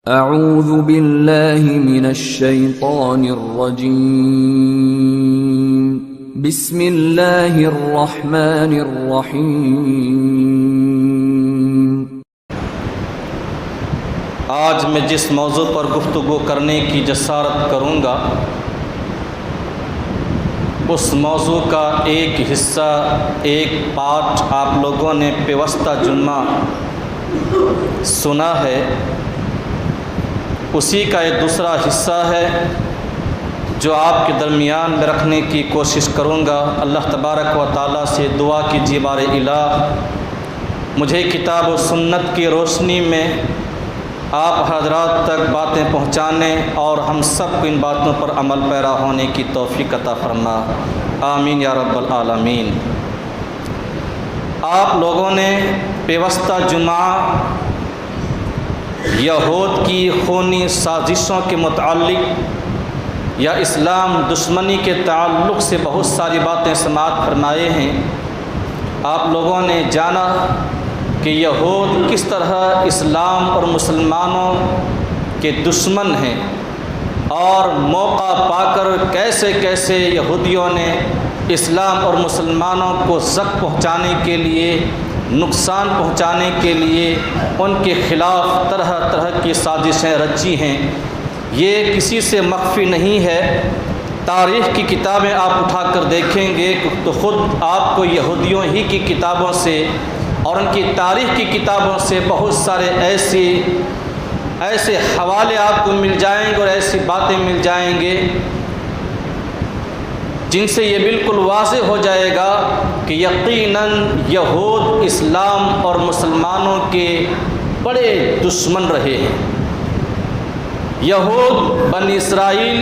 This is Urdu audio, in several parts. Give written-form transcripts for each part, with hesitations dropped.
اعوذ باللہ من الشیطان الرجیم بسم اللہ الرحمن الرحیم۔ آج میں جس موضوع پر گفتگو کرنے کی جسارت کروں گا اس موضوع کا ایک حصہ، ایک پارٹ آپ لوگوں نے پیوستہ جمعہ سنا ہے، اسی کا ایک دوسرا حصہ ہے جو آپ کے درمیان میں رکھنے کی کوشش کروں گا۔ اللہ تبارک و تعالیٰ سے دعا کیجیے بار الہ مجھے کتاب و سنت کی روشنی میں آپ حضرات تک باتیں پہنچانے اور ہم سب کو ان باتوں پر عمل پیرا ہونے کی توفیق عطا فرما، آمین یا رب العالمین۔ آپ لوگوں نے پیوستہ جمعہ یہود کی خونی سازشوں کے متعلق یا اسلام دشمنی کے تعلق سے بہت ساری باتیں سماعت فرمائے ہیں۔ آپ لوگوں نے جانا کہ یہود کس طرح اسلام اور مسلمانوں کے دشمن ہیں اور موقع پا کر کیسے کیسے یہودیوں نے اسلام اور مسلمانوں کو زخم پہنچانے کے لیے، نقصان پہنچانے کے لیے ان کے خلاف طرح طرح کی سازشیں رچی ہیں۔ یہ کسی سے مخفی نہیں ہے، تاریخ کی کتابیں آپ اٹھا کر دیکھیں گے تو خود آپ کو یہودیوں ہی کی کتابوں سے اور ان کی تاریخ کی کتابوں سے بہت سارے ایسے حوالے آپ کو مل جائیں گے اور ایسی باتیں مل جائیں گے جن سے یہ بالکل واضح ہو جائے گا کہ یقیناً یہود اسلام اور مسلمانوں کے بڑے دشمن رہے ہیں۔ یہود بنی اسرائیل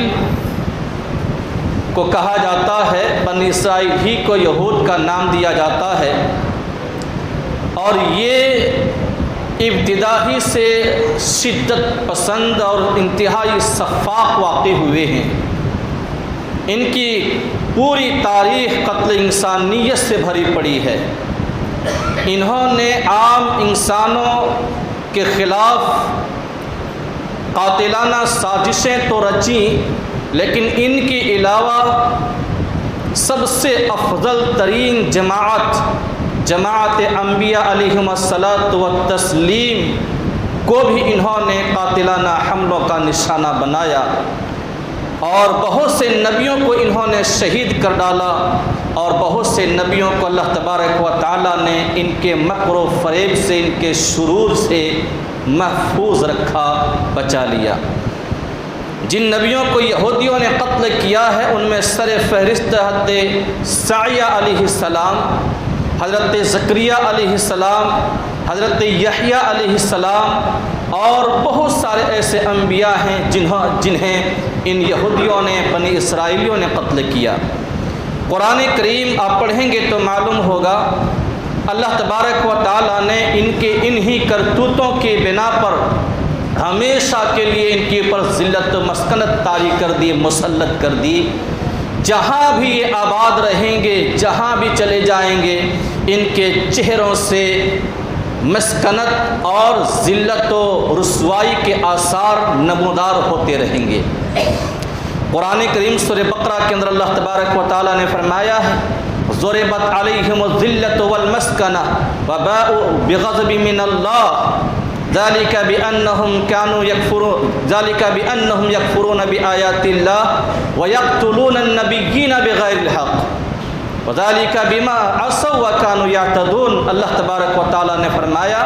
کو کہا جاتا ہے، بنی اسرائیل ہی کو یہود کا نام دیا جاتا ہے، اور یہ ابتدا ہی سے شدت پسند اور انتہائی سفاک واقع ہوئے ہیں۔ ان کی پوری تاریخ قتل انسانیت سے بھری پڑی ہے۔ انہوں نے عام انسانوں کے خلاف قاتلانہ سازشیں تو رچیں، لیکن ان کے علاوہ سب سے افضل ترین جماعت انبیاء علیہم الصلاۃ والتسلیم کو بھی انہوں نے قاتلانہ حملوں کا نشانہ بنایا، اور بہت سے نبیوں کو انہوں نے شہید کر ڈالا، اور بہت سے نبیوں کو اللہ تبارک و تعالیٰ نے ان کے مکر و فریب سے، ان کے شرور سے محفوظ رکھا، بچا لیا۔ جن نبیوں کو یہودیوں نے قتل کیا ہے ان میں سر فہرست حضرت سعیہ علیہ السلام، حضرت زکریا علیہ السلام، حضرت یحییٰ علیہ السلام، اور بہت سارے ایسے انبیاء ہیں جنہیں ان یہودیوں نے، بنی اسرائیلیوں نے قتل کیا۔ قرآن کریم آپ پڑھیں گے تو معلوم ہوگا اللہ تبارک و تعالیٰ نے ان کے انہی کرتوتوں کی بنا پر ہمیشہ کے لیے ان کے اوپر ذلت و مسکنت طاری کر دی، مسلط کر دی۔ جہاں بھی یہ آباد رہیں گے، جہاں بھی چلے جائیں گے، ان کے چہروں سے مسکنت اور ذلت و رسوائی کے آثار نمودار ہوتے رہیں گے۔ قرآن کریم سورہ بقرہ کے اندر اللہ تبارک و تعالیٰ نے فرمایا ہے ضربت علیہم الذلۃ والمسکنہ وباءوا بغضب من اللہ ذلك بأنهم يكفرون بآيات الله ويقتلون النبيين بغير الحق وذلك بما عصوا وكانوا يعتدون۔ اللہ تبارک و تعالیٰ نے فرمایا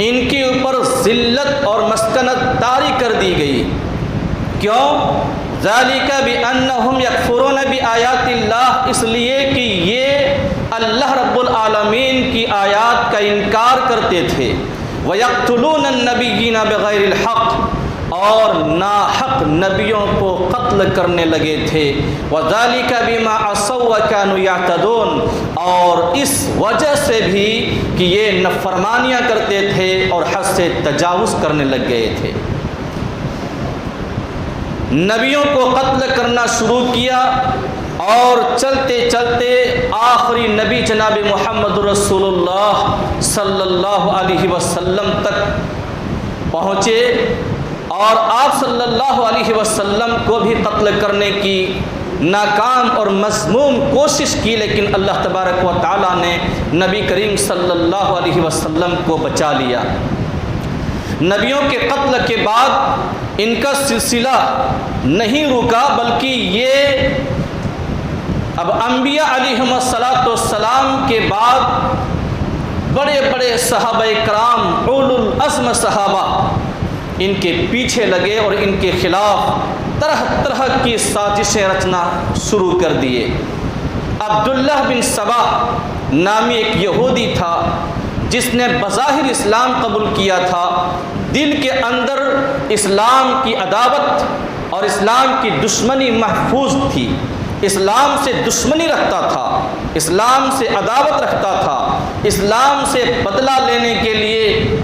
ان کے اوپر ذلت اور مسکنت طاری کر دی گئی۔ کیوں؟ ذَلِكَ بِأَنَّهُمْ يَكْفُرُونَ بِآيَاتِ اللَّهِ، اس لیے کہ یہ اللہ رب العالمین کی آیات کا انکار کرتے تھے، وَيَقْتُلُونَ النَّبِيِّينَ بِغَيْرِ الْحَقِّ، اور ناحق نبیوں کو قتل کرنے لگے تھے، وَذَلِكَ بِمَا عَصَوْا وَكَانُوا يَعْتَدُونَ، اور اس وجہ سے بھی کہ یہ نافرمانیاں کرتے تھے اور حد سے تجاوز کرنے لگ گئے تھے۔ نبیوں کو قتل کرنا شروع کیا، اور چلتے چلتے آخری نبی جناب محمد رسول اللہ صلی اللہ علیہ وسلم تک پہنچے، اور آپ صلی اللہ علیہ وسلم کو بھی قتل کرنے کی ناکام اور مذموم کوشش کی، لیکن اللہ تبارک و تعالیٰ نے نبی کریم صلی اللہ علیہ وسلم کو بچا لیا۔ نبیوں کے قتل کے بعد ان کا سلسلہ نہیں رکا، بلکہ یہ اب انبیاء علیہم السلام کے بعد بڑے بڑے صحابہ کرام، اولو العزم صحابہ ان کے پیچھے لگے اور ان کے خلاف طرح طرح کی سازشیں رچنا شروع کر دیے۔ عبداللہ بن سبا نامی ایک یہودی تھا جس نے بظاہر اسلام قبول کیا تھا، دل کے اندر اسلام کی عداوت اور اسلام کی دشمنی محفوظ تھی، اسلام سے دشمنی رکھتا تھا، اسلام سے عداوت رکھتا تھا۔ اسلام سے بدلہ لینے کے لیے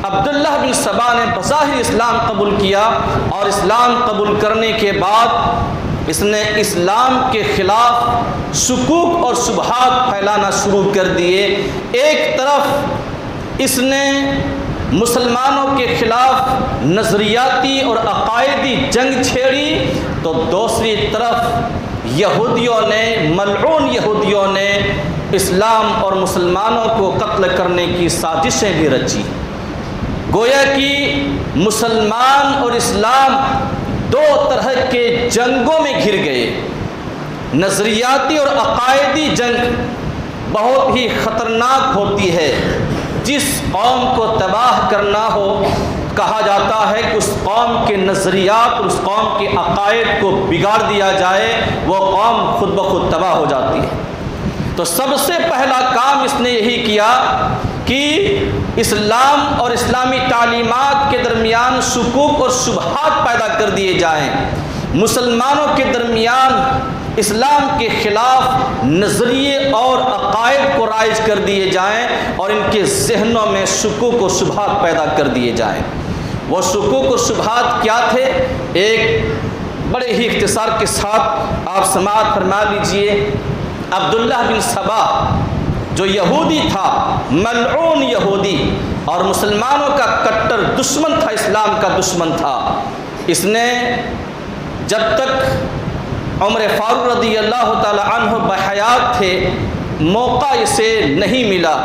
عبداللہ بن سبا نے بظاہر اسلام قبول کیا، اور اسلام قبول کرنے کے بعد اس نے اسلام کے خلاف شکوک اور شبہات پھیلانا شروع کر دیے۔ ایک طرف اس نے مسلمانوں کے خلاف نظریاتی اور عقائدی جنگ چھیڑی، تو دوسری طرف یہودیوں نے، ملعون یہودیوں نے اسلام اور مسلمانوں کو قتل کرنے کی سازشیں بھی رچی۔ گویا کہ مسلمان اور اسلام دو طرح کے جنگوں میں گھر گئے۔ نظریاتی اور عقائدی جنگ بہت ہی خطرناک ہوتی ہے۔ جس قوم کو تباہ کرنا ہو، کہا جاتا ہے کہ اس قوم کے نظریات اور اس قوم کے عقائد کو بگاڑ دیا جائے، وہ قوم خود بخود تباہ ہو جاتی ہے۔ تو سب سے پہلا کام اس نے یہی کیا کہ اسلام اور اسلامی تعلیمات کے درمیان شکوک اور شبہات پیدا کر دیے جائیں، مسلمانوں کے درمیان اسلام کے خلاف نظریے اور عقائد کو رائج کر دیے جائیں، اور ان کے ذہنوں میں شکوک و شبہات پیدا کر دیے جائیں۔ وہ شکوک و شبہات کیا تھے؟ ایک بڑے ہی اختصار کے ساتھ آپ سماعت فرما لیجئے۔ عبداللہ بن سبا جو یہودی تھا، ملعون یہودی اور مسلمانوں کا کٹر دشمن تھا، اسلام کا دشمن تھا، اس نے جب تک عمر فاروق رضی اللہ تعالی عنہ بحیات تھے موقع اسے نہیں ملا،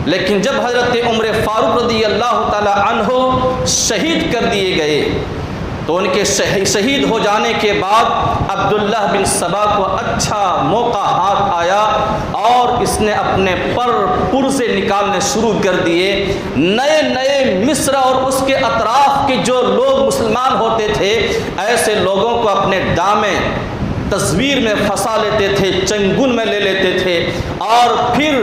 لیکن جب حضرت عمر فاروق رضی اللہ تعالی عنہ شہید کر دیے گئے تو ان کے شہید ہو جانے کے بعد عبداللہ بن سبا کو اچھا موقع ہاتھ آیا، اور اس نے اپنے پرزے نکالنے شروع کر دیے۔ نئے نئے مصر اور اس کے اطراف کے جو لوگ مسلمان ہوتے تھے، ایسے لوگوں کو اپنے دامیں تصویر میں پھنسا لیتے تھے، چنگل میں لے لیتے تھے، اور پھر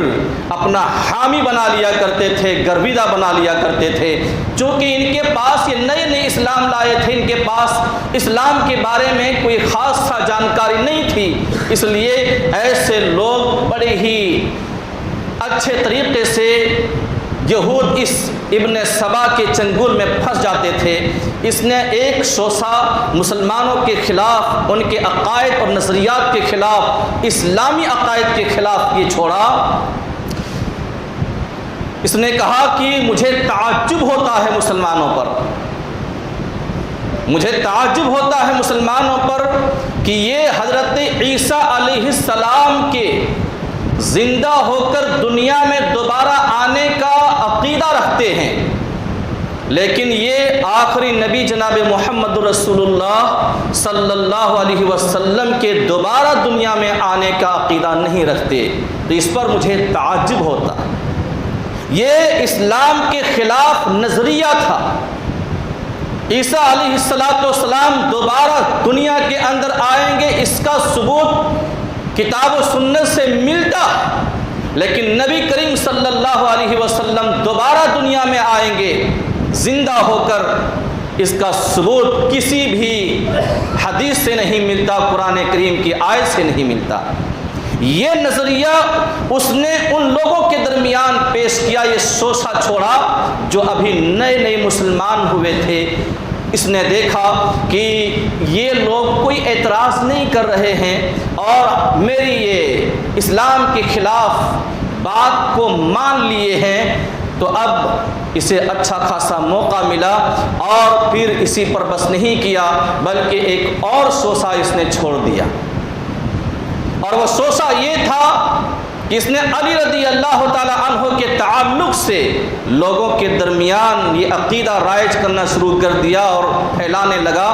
اپنا حامی بنا لیا کرتے تھے، گرویدہ بنا لیا کرتے تھے۔ چونکہ ان کے پاس یہ نئے نئے اسلام لائے تھے، ان کے پاس اسلام کے بارے میں کوئی خاص جانکاری نہیں تھی، اس لیے ایسے لوگ بڑے ہی اچھے طریقے سے یہود اس ابن سبا کے چنگل میں پھنس جاتے تھے۔ اس نے ایک شوشہ مسلمانوں کے خلاف، ان کے عقائد اور نظریات کے خلاف، اسلامی عقائد کے خلاف یہ چھوڑا۔ اس نے کہا کہ مجھے تعجب ہوتا ہے مسلمانوں پر، مجھے تعجب ہوتا ہے مسلمانوں پر کہ یہ حضرت عیسیٰ علیہ السلام کے زندہ ہو کر دنیا میں دوبارہ آنے کا عقیدہ رکھتے ہیں، لیکن یہ آخری نبی جناب محمد رسول اللہ صلی اللہ علیہ وسلم کے دوبارہ دنیا میں آنے کا عقیدہ نہیں رکھتے، تو اس پر مجھے تعجب ہوتا۔ یہ اسلام کے خلاف نظریہ تھا۔ عیسیٰ علیہ السلام دوبارہ دنیا کے اندر آئیں گے، اس کا ثبوت کتاب و سنت سے ملتا، لیکن نبی کریم صلی اللہ علیہ وسلم دوبارہ دنیا میں آئیں گے زندہ ہو کر، اس کا ثبوت کسی بھی حدیث سے نہیں ملتا، قرآن کریم کی آیت سے نہیں ملتا۔ یہ نظریہ اس نے ان لوگوں کے درمیان پیش کیا، یہ شوشہ چھوڑا جو ابھی نئے نئے مسلمان ہوئے تھے۔ اس نے دیکھا کہ یہ لوگ کوئی اعتراض نہیں کر رہے ہیں اور میری یہ اسلام کے خلاف بات کو مان لیے ہیں، تو اب اسے اچھا خاصا موقع ملا اور پھر اسی پر بس نہیں کیا بلکہ ایک اور شوشہ اس نے چھوڑ دیا، اور وہ شوشہ یہ تھا کہ اس نے علی رضی اللہ تعالی عنہ کے تعلق سے لوگوں کے درمیان یہ عقیدہ رائج کرنا شروع کر دیا اور پھیلانے لگا۔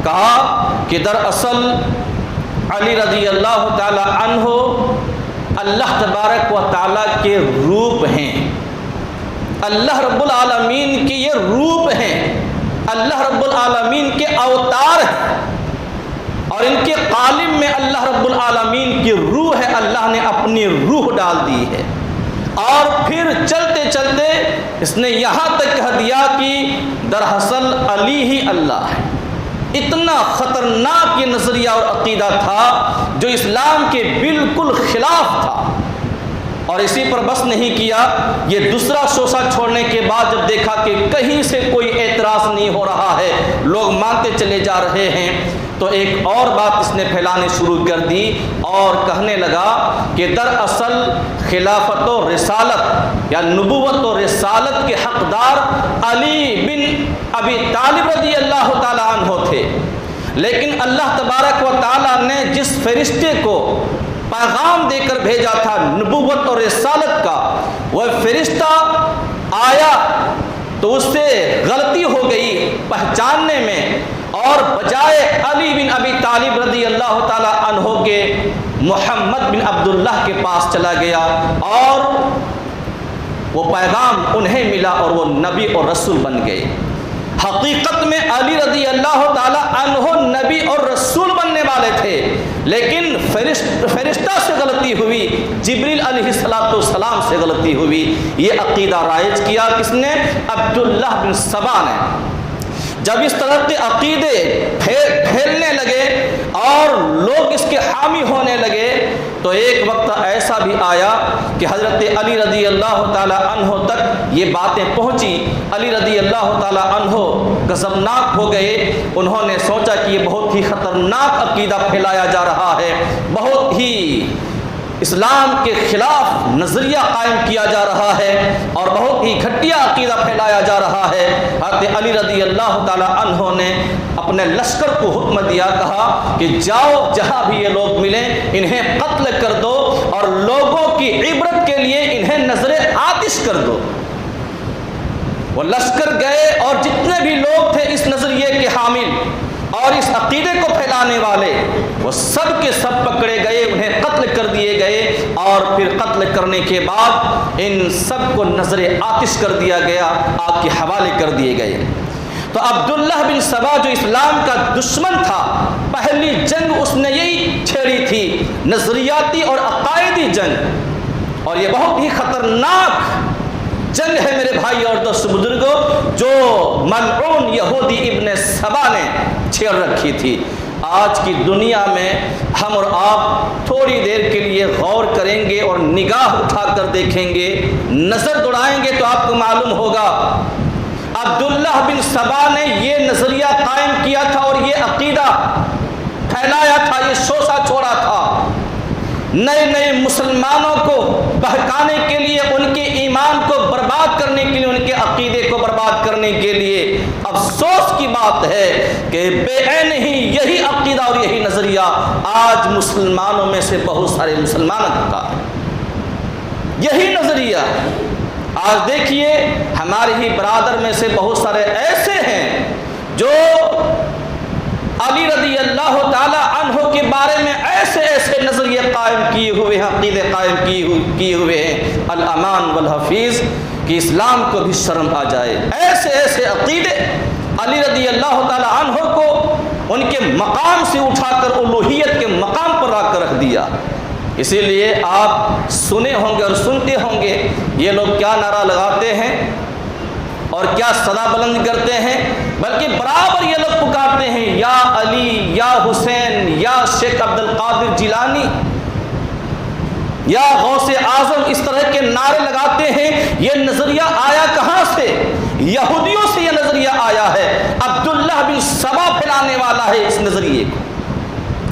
کہا کہ دراصل علی رضی اللہ تعالی عنہ اللہ تبارک و تعالیٰ کے روپ ہیں، اللہ رب العالمین کی یہ روپ ہیں، اللہ رب العالمین کے اوتار ہیں، اور ان کے قالب میں اللہ رب العالمین کی روح ہے، اللہ نے اپنی روح ڈال دی ہے۔ اور پھر چلتے چلتے اس نے یہاں تک کہہ دیا کہ دراصل علی ہی اللہ ہے۔ اتنا خطرناک یہ نظریہ اور عقیدہ تھا جو اسلام کے بالکل خلاف تھا، اور اسی پر بس نہیں کیا۔ یہ دوسرا شوشہ چھوڑنے کے بعد جب دیکھا کہ کہیں سے کوئی اعتراض نہیں ہو رہا ہے، لوگ مانتے چلے جا رہے ہیں، تو ایک اور بات اس نے پھیلانے شروع کر دی اور کہنے لگا کہ دراصل خلافت و رسالت یا نبوت و رسالت کے حقدار علی بن ابی طالب رضی اللہ تعالی عنہ تھے، لیکن اللہ تبارک و تعالی نے جس فرشتے کو پیغام دے کر بھیجا تھا نبوت اور رسالت کا، وہ فرشتہ آیا تو اس سے غلطی ہو گئی پہچاننے میں، اور بجائے علی بن ابی طالب رضی اللہ تعالی عنہ کے محمد بن عبداللہ کے پاس چلا گیا، اور وہ پیغام انہیں ملا اور وہ نبی اور رسول بن گئے۔ حقیقت میں علی رضی اللہ تعالی عنہ نبی اور رسول بننے والے تھے، لیکن فرشتہ سے غلطی ہوئی، جبریل علیہ السلام سے غلطی ہوئی۔ یہ عقیدہ رائج کیا کس نے؟ عبداللہ بن سبا نے۔ جب اس طرح کے عقیدے پھیلنے لگے اور لوگ اس کے حامی ہونے لگے تو ایک وقت ایسا بھی آیا کہ حضرت علی رضی اللہ تعالی عنہ تک یہ باتیں پہنچی۔ علی رضی اللہ تعالی عنہ غضبناک ہو گئے، انہوں نے سوچا کہ یہ بہت ہی خطرناک عقیدہ پھیلایا جا رہا ہے، بہت ہی اسلام کے خلاف نظریہ قائم کیا جا رہا ہے اور بہت ہی گھٹیا عقیدہ پھیلایا جا رہا ہے۔ حضرت علی رضی اللہ تعالی عنہ نے اپنے لشکر کو حکم دیا، کہا کہ جاؤ جہاں بھی یہ لوگ ملیں انہیں قتل کر دو اور لوگوں کی عبرت کے لیے انہیں نظر آتش کر دو۔ وہ لشکر گئے اور جتنے بھی لوگ تھے اس نظریے کے حامل اور اس عقیدے کو پھیلانے والے، وہ سب کے سب پکڑے گئے، انہیں قتل کر دیے گئے، اور پھر قتل کرنے کے بعد ان سب کو نظر آتش کر دیا گیا، آگ کے حوالے کر دیے گئے۔ تو عبداللہ بن سبا جو اسلام کا دشمن تھا، پہلی جنگ اس نے یہی چھیڑی تھی، نظریاتی اور عقائدی جنگ، اور یہ بہت ہی خطرناک جنگ ہے میرے بھائی اور دوست بزرگوں، جو ملعون یہودی ابن سبا نے چھیڑ رکھی تھی۔ آج کی دنیا میں ہم اور آپ تھوڑی دیر کے لیے غور کریں گے اور نگاہ اٹھا کر دیکھیں گے، نظر دوڑائیں گے تو آپ کو معلوم ہوگا عبداللہ بن سبا نے یہ نظریہ قائم کیا تھا اور یہ عقیدہ پھیلایا تھا، یہ شوشہ چھوڑا تھا، نئے نئے مسلمانوں کو بہکانے کے لیے، ان کے ایمان کو برباد کرنے کے لیے، ان کے عقیدے کو برباد کرنے کے لیے۔ افسوس کی بات ہے کہ بے عین ہی یہی عقیدہ اور یہی نظریہ آج مسلمانوں میں سے بہت سارے مسلمانوں کا ہے، یہی نظریہ۔ آج دیکھیے ہمارے ہی برادر میں سے بہت سارے ایسے ہیں جو علی رضی اللہ تعالی عنہ کے بارے میں ایسے ایسے نظریے قائم کیے ہوئے ہیں، عقیدے قائم کیے ہوئے ہیں، الامان والحفیظ، کہ اسلام کو بھی شرم آ جائے۔ ایسے ایسے عقیدے علی رضی اللہ تعالی عنہ کو ان کے مقام سے اٹھا کر الوہیت کے مقام پر رکھ کر رکھ دیا۔ اسی لیے آپ سنے ہوں گے اور سنتے ہوں گے یہ لوگ کیا نعرہ لگاتے ہیں اور کیا صدا بلند کرتے ہیں، بلکہ برابر یہ لوگ پکارتے ہیں یا علی، یا حسین، یا شیخ عبد القادر جیلانی، یا غوث اعظم، اس طرح کے نعرے لگاتے ہیں۔ یہ نظریہ آیا کہاں سے؟ یہودیوں سے یہ نظریہ آیا ہے، عبداللہ بن سبا پھیلانے والا ہے اس نظریے کو،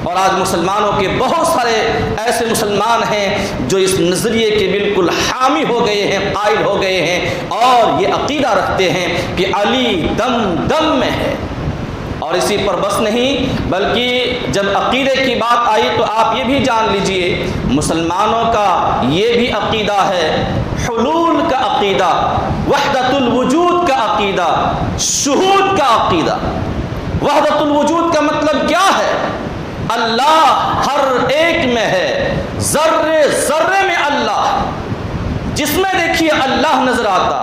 اور آج مسلمانوں کے بہت سارے ایسے مسلمان ہیں جو اس نظریے کے بالکل حامی ہو گئے ہیں، قائل ہو گئے ہیں، اور یہ عقیدہ رکھتے ہیں کہ علی دم دم میں ہے۔ اور اسی پر بس نہیں، بلکہ جب عقیدے کی بات آئی تو آپ یہ بھی جان لیجئے مسلمانوں کا یہ بھی عقیدہ ہے، حلول کا عقیدہ، وحدت الوجود کا عقیدہ، شہود کا عقیدہ۔ وحدت الوجود کا مطلب کیا ہے؟ اللہ ہر ایک میں ہے، ذرے ذرے میں اللہ، جس میں دیکھیے اللہ نظر آتا۔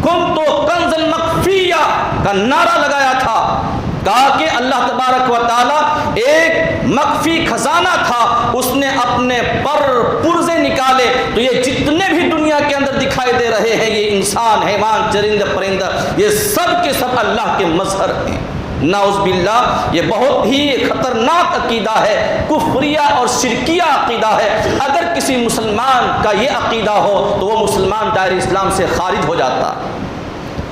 کنتُ کنزا مخفیہ کا نعرہ لگایا تھا، کہا کہ اللہ تبارک و تعالی ایک مخفی خزانہ تھا، اس نے اپنے پرزے نکالے تو یہ جتنے بھی دنیا کے اندر دکھائی دے رہے ہیں، یہ انسان، حیوان، چرند، پرندہ، یہ سب کے سب اللہ کے مظہر ہیں۔ نعوذ باللہ، یہ بہت ہی خطرناک عقیدہ ہے، کفریہ اور شرکیہ عقیدہ ہے۔ اگر کسی مسلمان کا یہ عقیدہ ہو تو وہ مسلمان دائرہ اسلام سے خارج ہو جاتا۔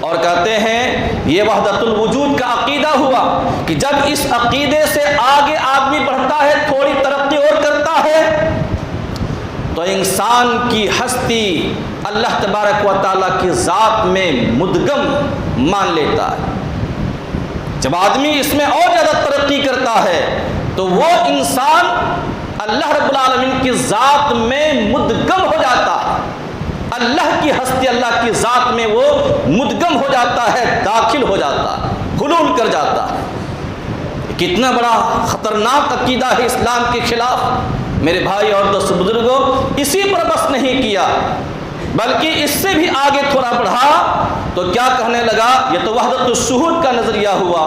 اور کہتے ہیں یہ وحدت الوجود کا عقیدہ ہوا کہ جب اس عقیدے سے آگے آدمی بڑھتا ہے، تھوڑی ترقی اور کرتا ہے، تو انسان کی ہستی اللہ تبارک و تعالیٰ کی ذات میں مدغم مان لیتا ہے۔ جب آدمی اس میں اور زیادہ ترقی کرتا ہے تو وہ انسان اللہ رب العالمین کی ذات میں مدغم ہو جاتا ہے، اللہ کی ہستی، اللہ کی ذات میں وہ مدغم ہو جاتا ہے، داخل ہو جاتا ہے، حلول کر جاتا ہے۔ کتنا بڑا خطرناک عقیدہ ہے اسلام کے خلاف۔ میرے بھائی اور دوست بزرگوں، اسی پر بس نہیں کیا، بلکہ اس سے بھی آگے تھوڑا بڑھا تو کیا کہنے لگا، یہ تو وحدت الشہود کا نظریہ ہوا۔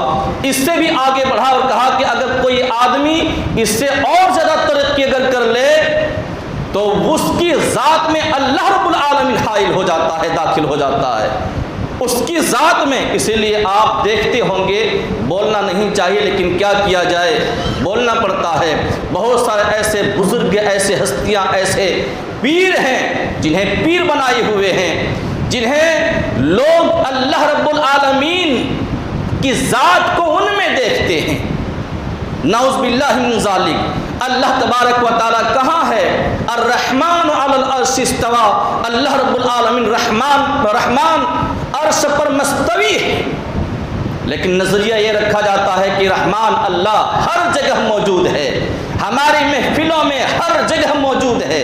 اس سے بھی آگے بڑھا اور کہا کہ اگر کوئی آدمی اس سے اور زیادہ ترقی اگر کر لے تو اس کی ذات میں اللہ رب العالمین حائل ہو جاتا ہے، داخل ہو جاتا ہے اس کی ذات میں۔ اسی لیے آپ دیکھتے ہوں گے، بولنا نہیں چاہیے لیکن کیا کیا جائے، بولنا پڑتا ہے۔ بہت سارے ایسے بزرگ، ایسے ہستیاں، ایسے پیر ہیں جنہیں پیر بنائے ہوئے ہیں، جنہیں لوگ اللہ رب العالمین کی ذات کو ان میں دیکھتے ہیں۔ نعوذ باللہ من ذالک۔ اللہ تبارک و تعالیٰ کہاں ہے؟ الرحمن علی العرش استوى، اللہ رب العالمین رحمان عرش پر مستوی ہے، لیکن نظریہ یہ رکھا جاتا ہے کہ رحمان اللہ ہر جگہ موجود ہے، ہماری محفلوں میں ہر جگہ موجود ہے۔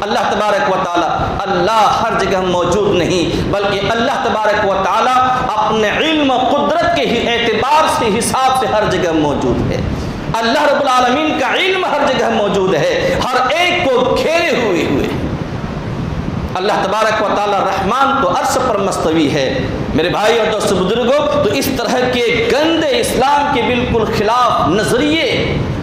اللہ تبارک و تعالیٰ اللہ ہر جگہ موجود نہیں، بلکہ اللہ تبارک و تعالیٰ اپنے علم و قدرت کے اعتبار سے، حساب سے ہر جگہ موجود ہے۔ اللہ رب العالمین کا علم ہر جگہ موجود ہے، ہر ایک کو گھیرے ہوئے۔ اللہ تبارک و تعالی رحمان تو عرش پر مستوی ہے۔ میرے بھائی اور دوست بزرگوں، تو اس طرح کے گندے اسلام کے بالکل خلاف نظریے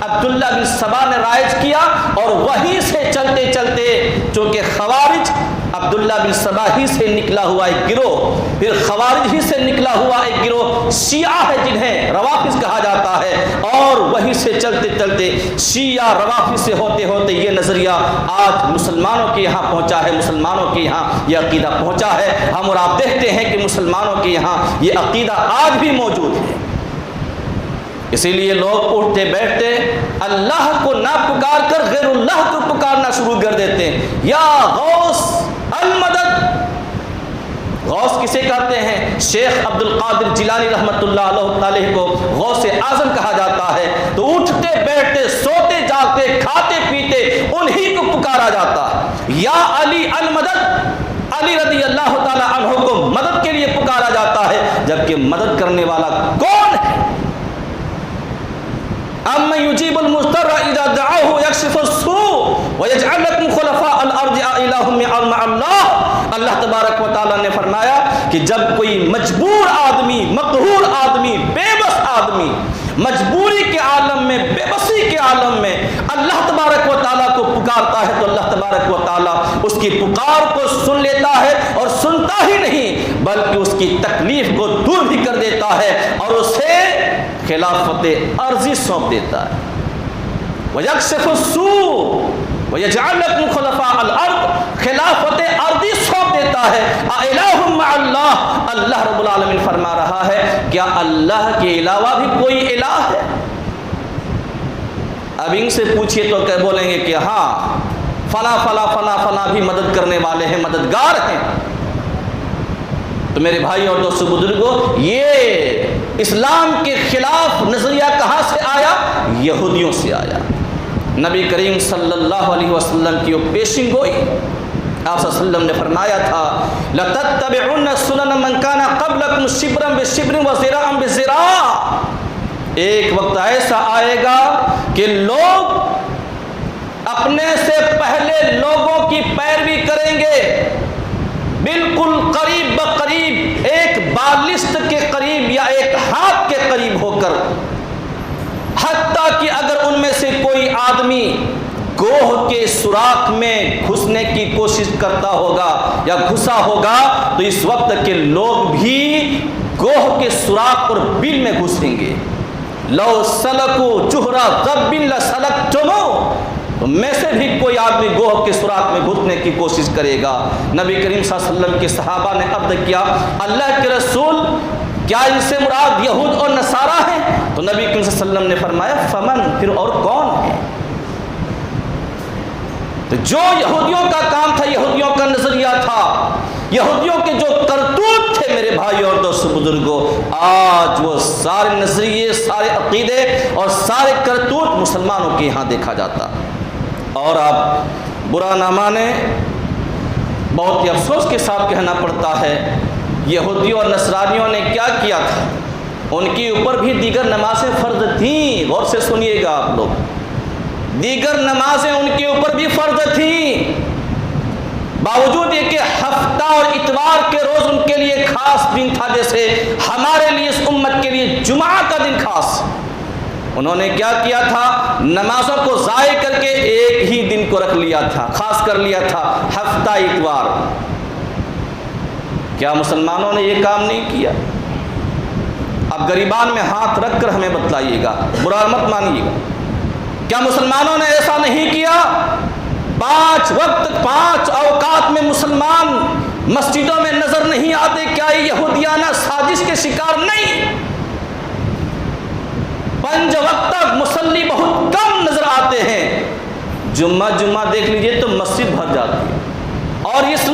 عبداللہ بن سبا نے رائج کیا، اور وہیں سے چلتے چلتے، چونکہ خوارج عبداللہ بن سبا ہی سے نکلا ہوا ایک گروہ، پھر خوارج ہی سے نکلا ہوا ایک گروہ شیعہ ہے جنہیں روافض کہا جاتا ہے، اور وہیں سے چلتے چلتے شیعہ روافض سے ہوتے ہوتے یہ نظریہ آج مسلمانوں کے یہاں پہنچا ہے، مسلمانوں کے یہاں یہ عقیدہ پہنچا ہے۔ ہم اور آپ دیکھتے ہیں کہ مسلمانوں کے یہاں یہ عقیدہ آج بھی موجود ہے۔ اسی لیے لوگ اٹھتے بیٹھتے اللہ کو نہ پکار کر غیر اللہ کو پکارنا شروع کر دیتے ہیں۔ یا غوث المدد، غوث کسے کہتے ہیں؟ شیخ عبد القادر جیلانی رحمۃ اللہ علیہ کو غوث اعظم کہا جاتا ہے۔ تو اٹھتے بیٹھتے، سوتے جاگتے، کھاتے پیتے انہی کو پکارا جاتا ہے۔ یا علی المدد، علی رضی اللہ تعالی عنہ کو مدد کے لیے پکارا جاتا ہے، جبکہ مدد کرنے والا کون ہے؟ اَمَّن يُجِيبُ الْمُضْطَرَّ إِذَا دَعَاهُ وَيَكْشِفُ السُّوءَ وَيَجْعَلَكُمْ خُلَفَاءَ الْأَرْضِ أَإِلَٰهٌ مَّعَ اللَّهِ۔ اللہ تبارک و تعالیٰ نے فرمایا کہ جب کوئی مجبور آدمی، مقہور آدمی، بے بس آدمی مجبوری کے عالم میں، بے بسی کے عالم میں اللہ تبارک و تعالیٰ کو پکارتا ہے، تو اللہ تبارک و تعالیٰ اس کی پکار کو سن لیتا ہے، اور سنتا ہی نہیں بلکہ اس کی تکلیف کو دور بھی کر دیتا ہے، اور اسے خلافت عرضی سونپ دیتا ہے۔ وَيَكْشِفُ السُّوءَ وَيَجْعَلَكُمْ خُلَفَاءَ الْأَرْضِ، خلافت عرضی سونپ دیتا ہے۔ أَإِلَٰهٌ مَّعَ اللَّهِ، اللہ رب العالمین فرما رہا ہے کیا اللہ کے علاوہ بھی کوئی الہ ہے؟ اب ان سے پوچھیے تو کہ بولیں گے کہ ہاں فلاں فلاں فلاں فلاں بھی مدد کرنے والے ہیں، مددگار ہیں۔ تو میرے بھائی اور دوستو بزرگوں، یہ اسلام کے خلاف نظریہ کہاں سے آیا؟ یہودیوں سے آیا۔ نبی کریم صلی اللہ علیہ وسلم کی وہ پیشن گوئی، آپ صلی اللہ علیہ وسلم نے فرمایا تھا لَتَتَّبِعُنَّ سُنَنَ مَنْ كَانَ قَبْلَكُمْ شِبْرًا بِشِبْرٍ وَذِرَاعًا بِذِرَاعٍ۔ ایک وقت ایسا آئے گا کہ لوگ اپنے سے پہلے لوگوں کی پیروی کریں گے، بالکل قریب بقریب، ایک بالشت کے قریب یا ایک ہاتھ کے قریب ہو کر، حتیٰ کہ اگر ان میں سے کوئی آدمی گوہ کے سوراخ میں گھسنے کی کوشش کرتا ہوگا یا گھسا ہوگا تو اس وقت کے لوگ بھی گوہ کے سوراخ اور بل میں گھسیں گے۔ لو سلکوا جحر ضب لسلکتموہ، تو میں سے بھی کوئی آدمی گوہ کے سوراخ میں گھسنے کی کوشش کرے گا۔ نبی کریم صلی اللہ علیہ وسلم کے صحابہ نے عرض کیا اللہ کے رسول کیا ان سے مراد یہود اور نصارہ ہیں؟ تو نبی کریم صلی اللہ علیہ وسلم نے فرمایا فمن، پھر اور کون ہے؟ تو جو یہودیوں کا کام تھا، یہودیوں کا نظریہ تھا، یہودیوں کے جو کرتوت تھے میرے بھائی اور دوستو بزرگوں، آج وہ سارے نظریے، سارے عقیدے اور سارے کرتوت مسلمانوں کے یہاں دیکھا جاتا۔ اور آپ برا نہ مانیں، بہت ہی افسوس کے ساتھ کہنا پڑتا ہے، یہودیوں اور نصرانیوں نے کیا کیا تھا؟ ان کے اوپر بھی دیگر نمازیں فرض تھیں، غور سے سنیے گا آپ لوگ، دیگر نمازیں ان کے اوپر بھی فرض تھیں، باوجود یہ کہ ہفتہ اور اتوار کے روز ان کے لیے خاص دن تھا، جیسے ہمارے لیے اس امت کے لیے جمعہ کا دن خاص۔ انہوں نے کیا کیا تھا؟ نمازوں کو ضائع کر کے ایک ہی دن کو رکھ لیا تھا، خاص کر لیا تھا، ہفتہ اتوار۔ کیا مسلمانوں نے یہ کام نہیں کیا؟ اب گریبان میں ہاتھ رکھ کر ہمیں بتلائیے گا، برا مت مانیے گا، کیا مسلمانوں نے ایسا نہیں کیا؟ 5 وقت 5 اوقات میں مسلمان مسجدوں میں نظر نہیں آتے؟ کیا یہ یہودیانہ سازش کے شکار نہیں؟ 5 وقت تک مصلی بہت کم نظر آتے ہیں، جمعہ دیکھ لیجئے تو مسجد بھر جاتی ہے۔ اور اس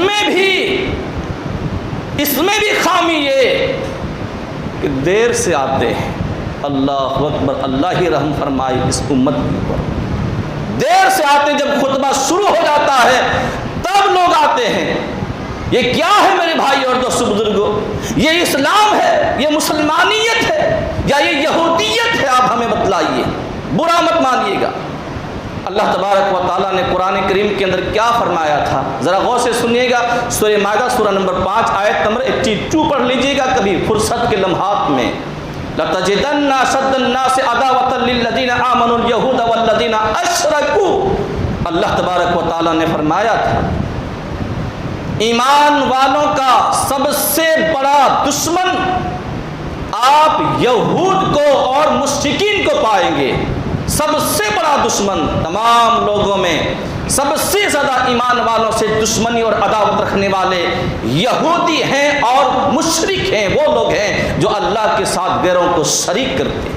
میں بھی خامی یہ کہ دیر سے آتے ہیں۔ اللہ اکبر، اللہ ہی رحم فرمائے اس امت کے اوپر۔ دیر سے آتے، جب خطبہ شروع ہو جاتا ہے تب لوگ آتے ہیں۔ یہ کیا ہے میرے بھائی اور دوستو بزرگوں؟ یہ اسلام ہے، یہ مسلمانیت ہے یا یہ یہودیت ہے؟ آپ ہمیں بتلائیے، برا مت مانیے گا۔ اللہ تبارک و تعالیٰ نے قرآن کریم کے اندر کیا فرمایا تھا؟ ذرا غور سے سنیے گا، سورہ مائدہ سورہ نمبر 5 آیت نمبر 82 پڑھ لیجیے گا کبھی فرصت کے لمحات میں۔ لَتَجِدَنَّ أَشَدَّ النَّاسِ عَدَاوَةً لِلَّذِينَ آمَنُوا الْيَهُودَ وَالَّذِينَ أَشْرَكُوا۔ اللہ تبارک و تعالیٰ نے فرمایا تھا ایمان والوں کا سب سے بڑا دشمن آپ یہود کو اور مشرکین کو پائیں گے۔ سب سے بڑا دشمن تمام لوگوں میں، سب سے زیادہ ایمان والوں سے دشمنی اور عداوت رکھنے والے یہودی ہیں اور مشرک ہیں، وہ لوگ ہیں جو اللہ کے ساتھ غیروں کو شریک کرتے ہیں۔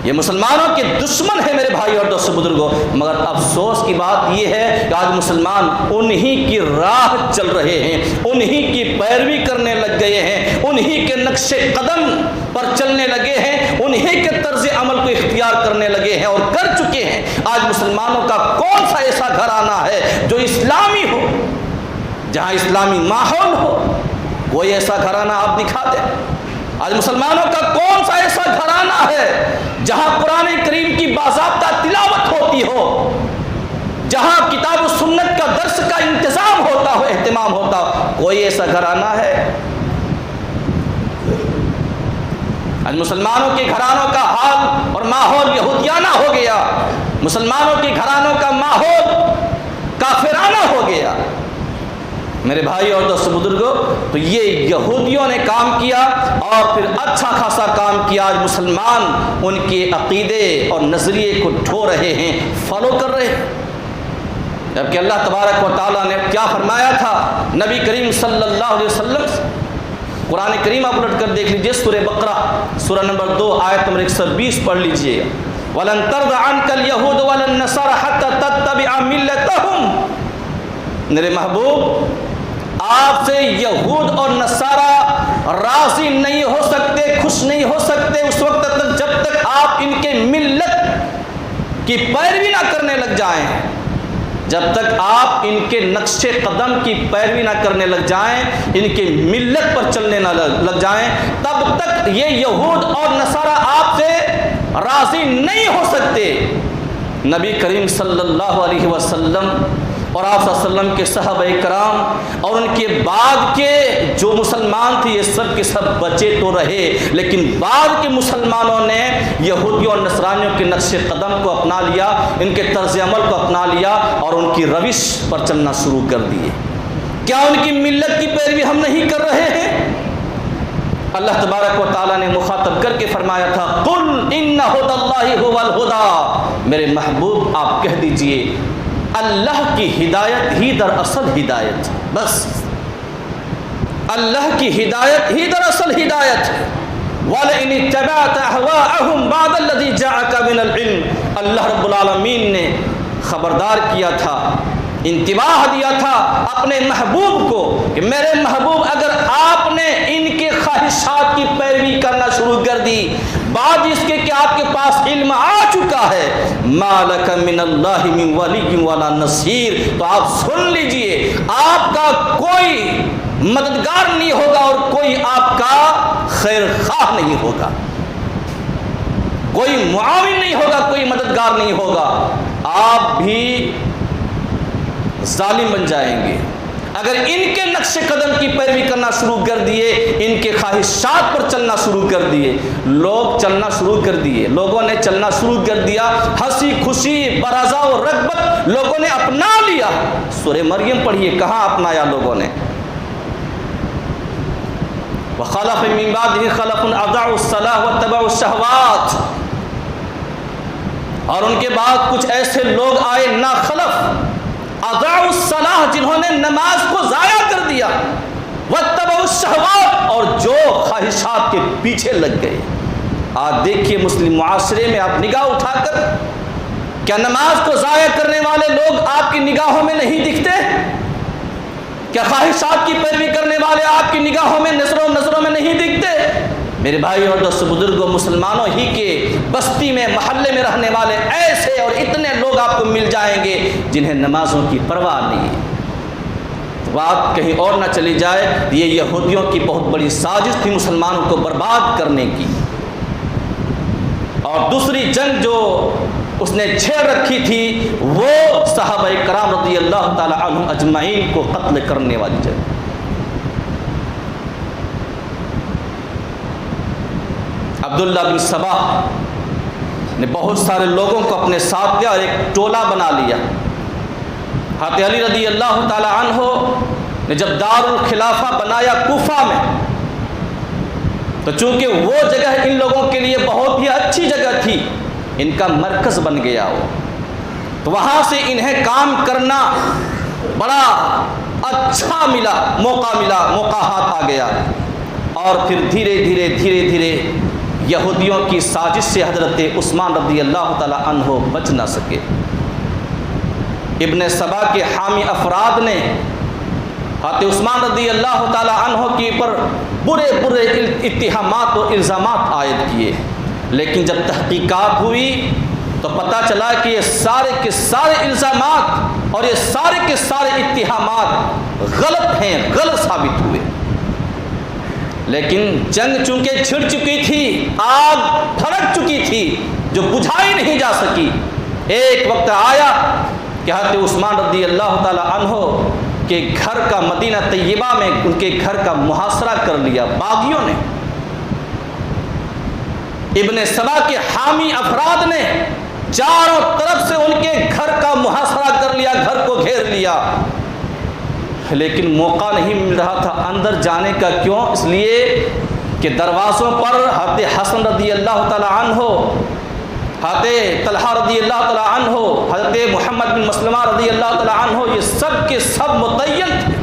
یہ مسلمانوں کے دشمن ہیں میرے بھائی اور دوستو بزرگوں۔ مگر افسوس کی بات یہ ہے کہ آج مسلمان انہی کی راہ چل رہے ہیں، انہی کی پیروی کرنے لگ گئے ہیں، انہی کے نقش قدم پر چلنے لگے ہیں، انہی کے طرز عمل کو اختیار کرنے لگے ہیں اور کر چکے ہیں۔ آج مسلمانوں کا کون سا ایسا گھرانہ ہے جو اسلامی ہو، جہاں اسلامی ماحول ہو؟ کوئی ایسا گھرانہ آپ دکھا دیں۔ آج مسلمانوں کا کون سا ایسا گھرانہ ہے جہاں قرآن کریم کی باضابطہ تلاوت ہوتی ہو، جہاں کتاب و سنت کا درس کا انتظام ہوتا ہو، اہتمام ہوتا ہو؟ کوئی ایسا گھرانہ ہے؟ آج مسلمانوں کے گھرانوں کا حال اور ماحول یہودیانہ ہو گیا، مسلمانوں کے گھرانوں کا ماحول کافرانہ ہو گیا۔ میرے بھائی اور دوستو بزرگوں، تو یہ یہودیوں نے کام کیا اور پھر اچھا خاصا کام کیا۔ آج مسلمان ان کے عقیدے اور نظریے کو ڈھو رہے ہیں، فالو کر رہے ہیں، جبکہ اللہ تبارک و تعالیٰ نے کیا فرمایا تھا نبی کریم صلی اللہ علیہ وسلم سے؟ قرآن کریم آپ الٹ کر دیکھ لیجئے، سورہ بقرہ سورہ نمبر 2 آیت نمبر 120 پڑھ لیجئے گا۔ وَلَن تَرْضَ عَنْكَ الْيَهُودُ وَلَا النَّصَارَى حَتَّى تَتَّبِعَ مِلَّتَهُمْ۔ میرے محبوب، آپ سے یہود اور نصارہ راضی نہیں ہو سکتے، خوش نہیں ہو سکتے اس وقت تک جب تک آپ ان کے ملت کی پیروی نہ کرنے لگ جائیں، جب تک آپ ان کے نقش قدم کی پیروی نہ کرنے لگ جائیں، ان کے ملت پر چلنے نہ لگ جائیں، تب تک یہ یہود اور نصارہ آپ سے راضی نہیں ہو سکتے۔ نبی کریم صلی اللہ علیہ وسلم اور آپ صلی اللہ علیہ وسلم کے صحابہ کرام اور ان کے بعد کے جو مسلمان تھے یہ سب کے سب بچے تو رہے، لیکن بعد کے مسلمانوں نے یہودیوں اور نصرانیوں کے نقش قدم کو اپنا لیا، ان کے طرز عمل کو اپنا لیا اور ان کی روش پر چلنا شروع کر دیے۔ کیا ان کی ملت کی پیروی ہم نہیں کر رہے ہیں؟ اللہ تبارک و تعالیٰ نے مخاطب کر کے فرمایا تھا، قل ان ھدی اللہ ھو الھدی، میرے محبوب آپ کہہ دیجئے اللہ کی ہدایت ہی دراصل ہدایت، بس اللہ کی ہدایت ہی دراصل ہدایت۔ وَلَئِنِ اتَّبَعْتَ أَهْوَاءَهُمْ بَعْدَ الَّذِي جَاءَكَ مِنَ الْعِلْمِ، اللہ رب العالمین نے خبردار کیا تھا، انتباہ دیا تھا اپنے محبوب کو کہ میرے محبوب اگر آپ نے ان کے خواہشات کی پیروی کرنا شروع کر دی بعد اس کے کہ آپ کے پاس علم آ چکا ہے، مَا لَكَ مِنَ اللَّهِ مِنْ وَلِيٍّ وَلَا نَصِيرٍ، تو آپ سن لیجئے آپ کا کوئی مددگار نہیں ہوگا اور کوئی آپ کا خیر خواہ نہیں ہوگا، کوئی معاون نہیں ہوگا، کوئی مددگار نہیں ہوگا، آپ بھی ظالم بن جائیں گے۔ اگر ان کے نقش قدم کی پیروی کرنا شروع کر دیے، ان کے خواہشات پر چلنا شروع کر دیے، لوگوں نے چلنا شروع کر دیا، ہنسی خوشی برضا و رغبت لوگوں نے اپنا لیا۔ سورہ مریم پڑھیے، کہاں اپنایا لوگوں نے؟ وَخَلَفَ مِن بَعْدِهِ خَلَفٌ أَضَاعُوا الصَّلَاةَ وَاتَّبَعُوا الشَّهَوَاتِ، اور ان کے بعد کچھ ایسے لوگ آئے ناخلف، اضاعوا الصلاۃ، جنہوں نے نماز کو ضائع کر دیا، واتبعوا الشہوات، اور جو خواہشات کے پیچھے لگ گئے۔ آج دیکھیے مسلم معاشرے میں آپ نگاہ اٹھا کر، کیا نماز کو ضائع کرنے والے لوگ آپ کی نگاہوں میں نہیں دکھتے؟ کیا خواہشات کی پیروی کرنے والے آپ کی نگاہوں میں نظروں میں نہیں دکھتے؟ میرے بھائی اور دوست بزرگوں، مسلمانوں ہی کے بستی میں محلے میں رہنے والے ایسے اور اتنے لوگ آپ کو مل جائیں گے جنہیں نمازوں کی پرواہ نہیں ہے۔ تو بات کہیں اور نہ چلی جائے، یہ یہودیوں کی بہت بڑی سازش تھی مسلمانوں کو برباد کرنے کی، اور دوسری جنگ جو اس نے چھیڑ رکھی تھی وہ صحابہ کرام رضی اللہ تعالی عنہم اجمعین کو قتل کرنے والی جنگ۔ عبداللہ بن سبا نے بہت سارے لوگوں کو اپنے ساتھ لیا اور ایک ٹولہ بنا لیا۔ حضرت علی رضی اللہ تعالی عنہ نے جب دار الخلافہ بنایا کوفہ میں، تو چونکہ وہ جگہ ان لوگوں کے لیے بہت ہی اچھی جگہ تھی، ان کا مرکز بن گیا وہ، تو وہاں سے انہیں کام کرنا بڑا اچھا موقع ہاتھ آ گیا، اور پھر دھیرے دھیرے یہودیوں کی سازش سے حضرت عثمان رضی اللہ تعالی عنہ بچ نہ سکے۔ ابن سبا کے حامی افراد نے حضرت عثمان رضی اللہ تعالی عنہ کے پر برے اتہامات اور الزامات عائد کیے، لیکن جب تحقیقات ہوئی تو پتہ چلا کہ یہ سارے کے سارے الزامات اور یہ سارے کے سارے اتہامات غلط ہیں، غلط ثابت ہوئے۔ لیکن جنگ چونکہ چھڑ چکی تھی، آگ بھڑک چکی تھی جو بجھائی نہیں جا سکی، ایک وقت آیا کہ حضرت عثمان رضی اللہ تعالی عنہ کے گھر کا مدینہ طیبہ میں ان کے گھر کا محاصرہ کر لیا باغیوں نے۔ ابن سبا کے حامی افراد نے چاروں طرف سے ان کے گھر کا محاصرہ کر لیا، گھر کو گھیر لیا، لیکن موقع نہیں مل رہا تھا اندر جانے کا۔ کیوں؟ اس لیے کہ دروازوں پر حضرت حسن رضی اللہ تعالی عنہ، حضرت طلحہ رضی اللہ تعالی عنہ، حضرت محمد بن مسلمہ رضی اللہ تعالی عنہ، یہ سب کے سب متعین تھے۔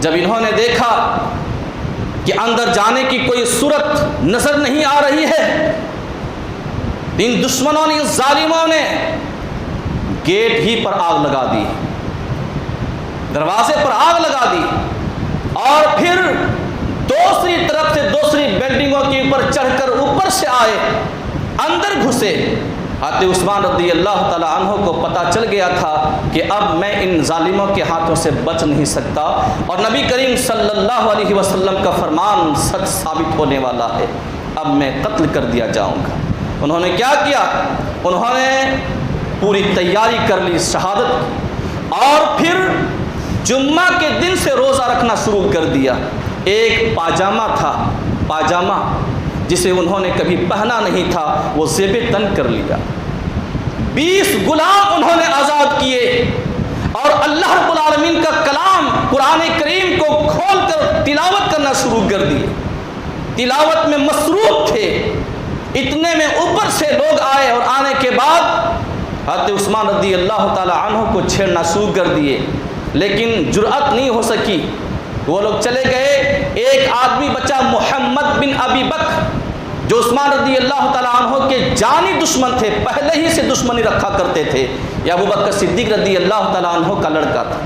جب انہوں نے دیکھا کہ اندر جانے کی کوئی صورت نظر نہیں آ رہی ہے، ان دشمنوں نے، ان ظالموں نے گیٹ ہی پر آگ لگا دی، دروازے پر آگ لگا دی، اور پھر دوسری طرف سے دوسری بلڈنگوں کے اوپر چڑھ کر اوپر سے آئے، اندر گھسے۔ حضرت عثمان رضی اللہ تعالیٰ عنہ کو پتہ چل گیا تھا کہ اب میں ان ظالموں کے ہاتھوں سے بچ نہیں سکتا، اور نبی کریم صلی اللہ علیہ وسلم کا فرمان سچ ثابت ہونے والا ہے، اب میں قتل کر دیا جاؤں گا۔ انہوں نے کیا کیا؟ انہوں نے پوری تیاری کر لی شہادت، اور پھر جمعہ کے دن سے روزہ رکھنا شروع کر دیا۔ ایک پاجامہ تھا، پاجامہ جسے انہوں نے کبھی پہنا نہیں تھا، وہ زیب تن کر لیا۔ 20 غلام انہوں نے آزاد کیے، اور اللہ رب العالمین کا کلام قرآن کریم کو کھول کر تلاوت کرنا شروع کر دیے۔ تلاوت میں مصروف تھے، اتنے میں اوپر سے لوگ آئے، اور آنے کے بعد حضرت عثمان رضی اللہ تعالی عنہ کو چھیڑنا شروع کر دیے، لیکن جرأت نہیں ہو سکی۔ وہ لوگ چلے گئے، ایک آدمی بچا محمد بن ابی بکر، جو عثمان رضی اللہ تعالیٰ عنہ کے جانی دشمن تھے، پہلے ہی سے دشمنی رکھا کرتے تھے، یہ ابو بکر صدیق رضی اللہ تعالیٰ عنہ کا لڑکا تھا۔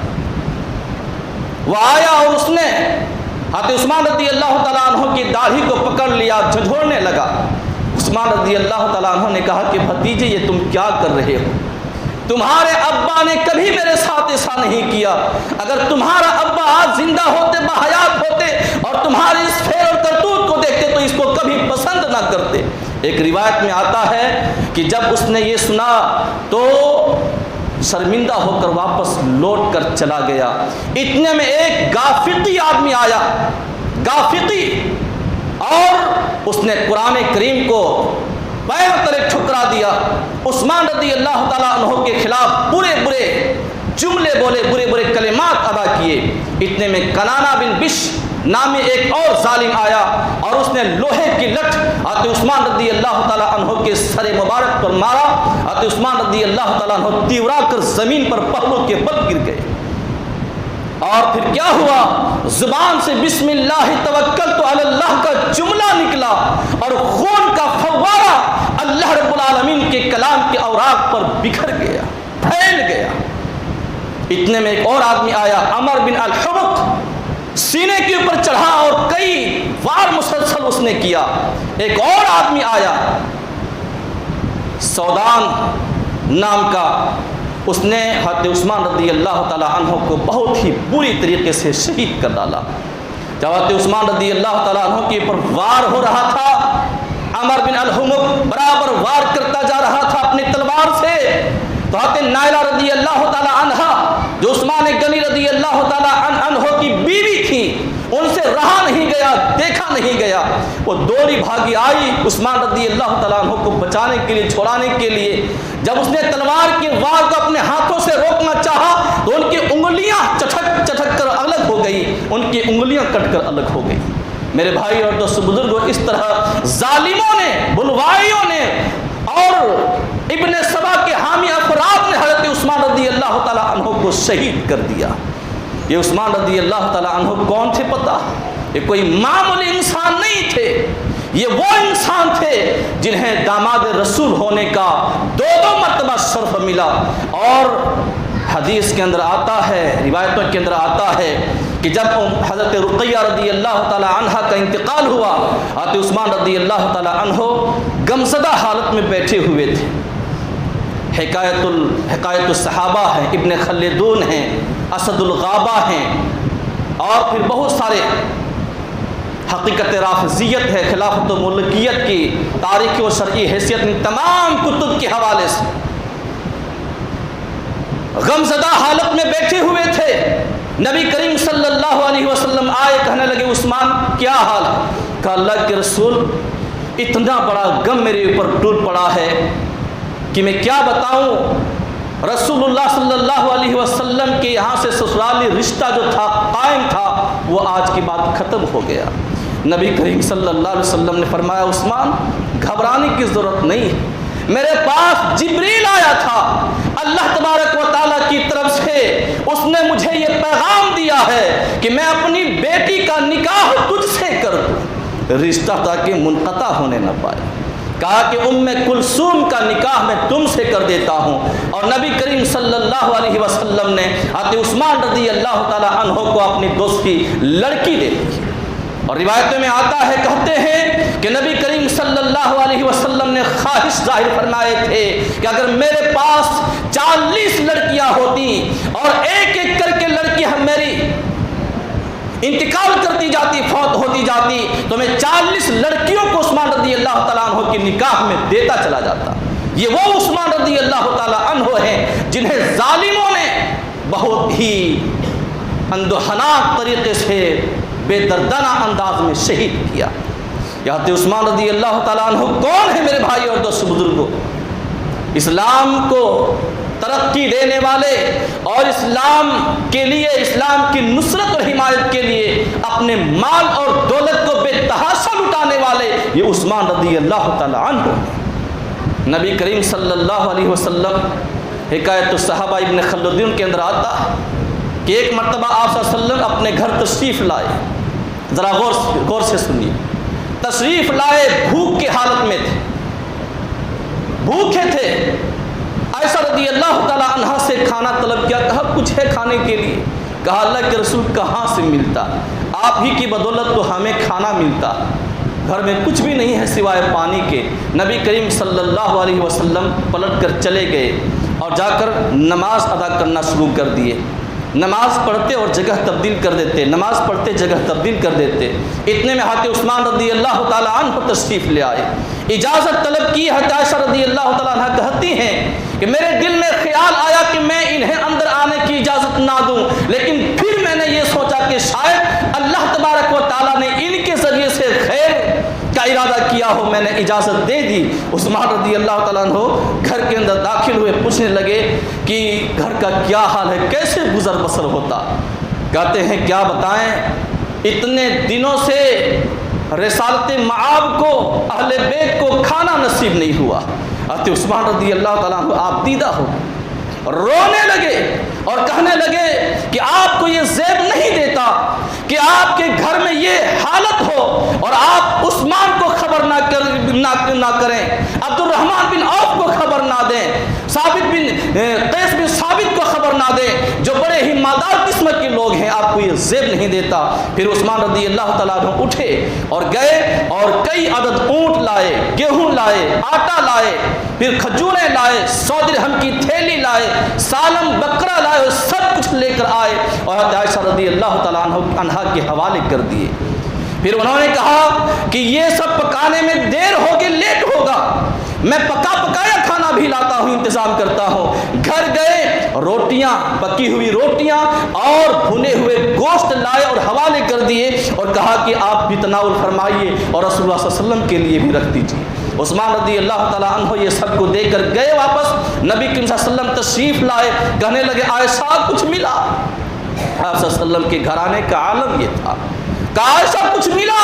وہ آیا اور اس نے حضرت عثمان رضی اللہ تعالیٰ عنہ کی داڑھی کو پکڑ لیا، جھنجھوڑنے لگا۔ عثمان رضی اللہ تعالیٰ عنہ نے کہا کہ بھتیجے یہ تم کیا کر رہے ہو؟ تمہارے ابا نے کبھی میرے ساتھ ایسا نہیں کیا، اگر تمہارا ابا آج زندہ ہوتے، باحیات ہوتے، اور تمہاری اس فعل اور کرتوت کو دیکھتے تو اس کو کبھی پسند نہ کرتے۔ ایک روایت میں آتا ہے کہ جب اس نے یہ سنا تو شرمندہ ہو کر واپس لوٹ کر چلا گیا۔ اتنے میں ایک گافقی آدمی آیا، گافقی، اور اس نے قرآن کریم کو پیر تلے ٹھکرا دیا۔ عثمان رضی اللہ تعالیٰ عنہ کے خلاف برے برے جملے بولے، برے برے کلمات ادا کیے۔ اتنے میں کنانہ بن بش نامی ایک اور ظالم آیا، اور اس نے لوہے کی لٹھ حضرت عثمان رضی اللہ تعالیٰ عنہ کے سر مبارک پر مارا۔ حضرت عثمان رضی اللہ تعالیٰ عنہ تیورا کر زمین پر پہلو کے بل گر گئے۔ اور پھر کیا ہوا؟ زبان سے بسم اللہ توکلت علی اللہ کا جملہ نکلا، اور خون کا فوارہ اللہ رب العالمین کے کلام کے اوراق پر بکھر گیا، پھیل گیا۔ اتنے میں ایک اور آدمی آیا، عمر بن الحبق، سینے کے اوپر چڑھا اور کئی وار مسلسل اس نے کیا۔ ایک اور آدمی آیا، سودان نام کا، اس نے حضرت عثمان رضی اللہ تعالیٰ عنہ کو بہت ہی بری طریقے سے شہید کر ڈالا۔ جب حضرت عثمان رضی اللہ تعالیٰ عنہ کے اوپر وار ہو رہا تھا، عمر بن الحمق برابر وار کرتا جا رہا تھا اپنی تلوار سے، تو حضرت نائلہ رضی اللہ تعالیٰ عنہ جو عثمان غنی رضی اللہ تعالیٰ عنہ کی بیوی تھی، ان سے رہا نہیں گیا، دیکھا نہیں گیا، وہ دوڑی بھاگی آئی عثمان رضی اللہ تعالیٰ عنہ کو بچانے کے لیے، چھوڑانے کے لیے۔ جب اس نے تلوار کے وار کو اپنے ہاتھوں سے روکنا چاہا تو ان کی انگلیاں چٹک چٹک کر الگ ہو گئی، ان کی انگلیاں کٹ کر الگ ہو گئی۔ میرے بھائی اور دوست بزرگوں، اس طرح ظالموں نے، بلوائیوں نے اور ابن سبا کے حامی افراد نے حضرت عثمان رضی اللہ تعالیٰ عنہ کو شہید کر دیا۔ یہ عثمان رضی اللہ تعالیٰ عنہ کون تھے پتہ؟ یہ کوئی معمولی انسان نہیں تھے، یہ وہ انسان تھے جنہیں داماد رسول ہونے کا 2 مرتبہ شرف ملا۔ اور حدیث کے اندر آتا ہے، روایتوں کے اندر آتا ہے کہ جب حضرت رقیہ رضی اللہ تعالیٰ عنہ کا انتقال ہوا، حضرت عثمان رضی اللہ تعالیٰ عنہ غمزدہ حالت میں بیٹھے ہوئے تھے۔ حکایت الصحابہ ہیں، ابن خلدون ہیں، اسد الغابہ ہیں، اور پھر بہت سارے، حقیقت رافضیت ہے، خلافت و ملکیت کی تاریخی و شرعی حیثیت، ان تمام کتب کے حوالے سے غمزدہ حالت میں بیٹھے ہوئے تھے۔ نبی کریم صلی اللہ علیہ وسلم آئے، کہنے لگے عثمان کیا حال ہے؟ کہا اللہ کے رسول اتنا بڑا غم میرے اوپر ٹوٹ پڑا ہے کہ میں کیا بتاؤں۔ رسول اللہ صلی اللہ علیہ وسلم کے یہاں سے سسرالی رشتہ جو تھا قائم تھا، وہ آج کی بات ختم ہو گیا۔ نبی کریم صلی اللہ علیہ وسلم نے فرمایا عثمان گھبرانے کی ضرورت نہیں، میرے پاس جبریل آیا تھا، اللہ تبارک و تعالیٰ کی طرف سے اس نے مجھے یہ پیغام دیا ہے کہ میں اپنی بیٹی کا نکاح تجھ سے کر دوں، رشتہ تاکہ منقطع ہونے نہ پائے۔ کہا کہ ام کلثوم کا نکاح میں تم سے کر دیتا ہوں، اور نبی کریم صلی اللہ علیہ وسلم نے حضرت عثمان رضی اللہ تعالی عنہ کو اپنی دوست کی لڑکی دے دی۔ اور روایتوں میں آتا ہے، کہتے ہیں کہ نبی کریم صلی اللہ علیہ وسلم نے خواہش ظاہر فرمائے تھے کہ اگر میرے پاس 40 لڑکیاں ہوتی اور ایک ایک کر کے لڑکیاں میری انتقال کرتی جاتی، فوت ہوتی جاتی، تو میں 40 لڑکیوں کو عثمان رضی اللہ تعالیٰ عنہ کی نکاح میں دیتا چلا جاتا۔ یہ وہ عثمان رضی اللہ تعالیٰ عنہ ہیں جنہیں ظالموں نے بہت ہی اندوہناک طریقے سے بے دردانہ انداز میں شہید کیا۔ حضرت عثمان رضی اللہ تعالیٰ عنہ کون ہے میرے بھائی اور دوست بزرگوں؟ اسلام کو ترقی دینے والے اور اسلام کے لیے، اسلام کی نصرت اور حمایت کے لیے اپنے مال اور دولت کو بے تحاشا لٹانے والے یہ عثمان رضی اللہ تعالیٰ عنہ۔ نبی کریم صلی اللہ علیہ وسلم، حکایت الصحابہ ابن خلدون کے اندر آتا کہ ایک مرتبہ آپ صلی اللہ علیہ وسلم اپنے گھر تشریف لائے، ذرا غور سے سنیے، تشریف لائے، بھوک کی حالت میں تھے، بھوکے تھے۔ عائشہ رضی اللہ تعالیٰ عنہ سے کھانا طلب کیا، کہا کچھ ہے کھانے کے لیے؟ کہا اللہ کے رسول کہاں سے ملتا، آپ ہی کی بدولت تو ہمیں کھانا ملتا، گھر میں کچھ بھی نہیں ہے سوائے پانی کے۔ نبی کریم صلی اللہ علیہ وسلم پلٹ کر چلے گئے اور جا کر نماز ادا کرنا شروع کر دیے۔ نماز پڑھتے اور جگہ تبدیل کر دیتے، نماز پڑھتے جگہ تبدیل کر دیتے۔ اتنے میں حضرت عثمان رضی اللہ تعالیٰ عنہ تشریف لے آئے، اجازت طلب کی۔ حضرت عائشہ رضی اللہ تعالیٰ عنہ کہتی ہیں کہ میرے دل میں خیال آیا کہ میں انہیں اندر آنے کی اجازت نہ دوں، لیکن پھر میں نے یہ سوچا کہ شاید اللہ تبارک و تعالیٰ نے ان کے ذریعے سے خیر کا ارادہ کیا ہو، میں نے اجازت دے دی۔ عثمان رضی اللہ تعالیٰ عنہ گھر کے اندر داخل ہوئے، پوچھنے لگے کہ گھر کا کیا حال ہے، کیسے گزر بسر ہوتا؟ کہتے ہیں کیا بتائیں، اتنے دنوں سے رسالت معاب کو، اہل بیت کو کھانا نصیب نہیں ہوا۔ حضرت عثمان رضی اللہ تعالیٰ عنہ آپ دیدہ ہو، رونے لگے اور کہنے لگے کہ آپ کو یہ زیب نہیں دیتا کہ آپ کے گھر میں یہ حالت ہو اور آپ عثمان کو خبر نہ کریں، عبد الرحمن بن عوف کو خبر نہ دیں، ثابت بن قیس بن ثابت کو خبر نہ دیں، جو بڑے ہی مالدار قسمت کے لوگ ہیں، آپ کو یہ زیب نہیں دیتا۔ پھر عثمان رضی اللہ تعالیٰ عنہ اٹھے اور گئے اور کئی عدد اونٹ لائے، گیہوں لائے، آٹا لائے، پھر کھجوریں لائے، 100 درہم کی تھیلی لائے، سالم بکرا لائے، اور سب کچھ لے کر آئے اور حضرت عائشہ رضی اللہ تعالیٰ عنہ کے حوالے کر دیے۔ پھر انہوں نے کہا کہ یہ سب پکانے میں دیر ہوگی، لیٹ ہوگا، میں پکا پکایا کھانا بھی لاتا ہوں، انتظام کرتا ہوں۔ گھر گئے، روٹیاں، پکی ہوئی روٹیاں اور بھنے ہوئے گوشت لائے اور حوالے کر دیے اور کہا کہ آپ بھی تناول فرمائیے اور رسول اللہ صلی اللہ علیہ وسلم کے لیے بھی رکھ دیجیے۔ عثمان رضی اللہ تعالیٰ عنہ یہ سب کو دے کر گئے واپس۔ نبی کریم صلی اللہ علیہ وسلم تشریف لائے، کہنے لگے عائشہ کچھ ملا؟ آپ صلی اللہ علیہ وسلم کے گھرانے کا عالم یہ تھا۔ کہا عائشہ کچھ ملا؟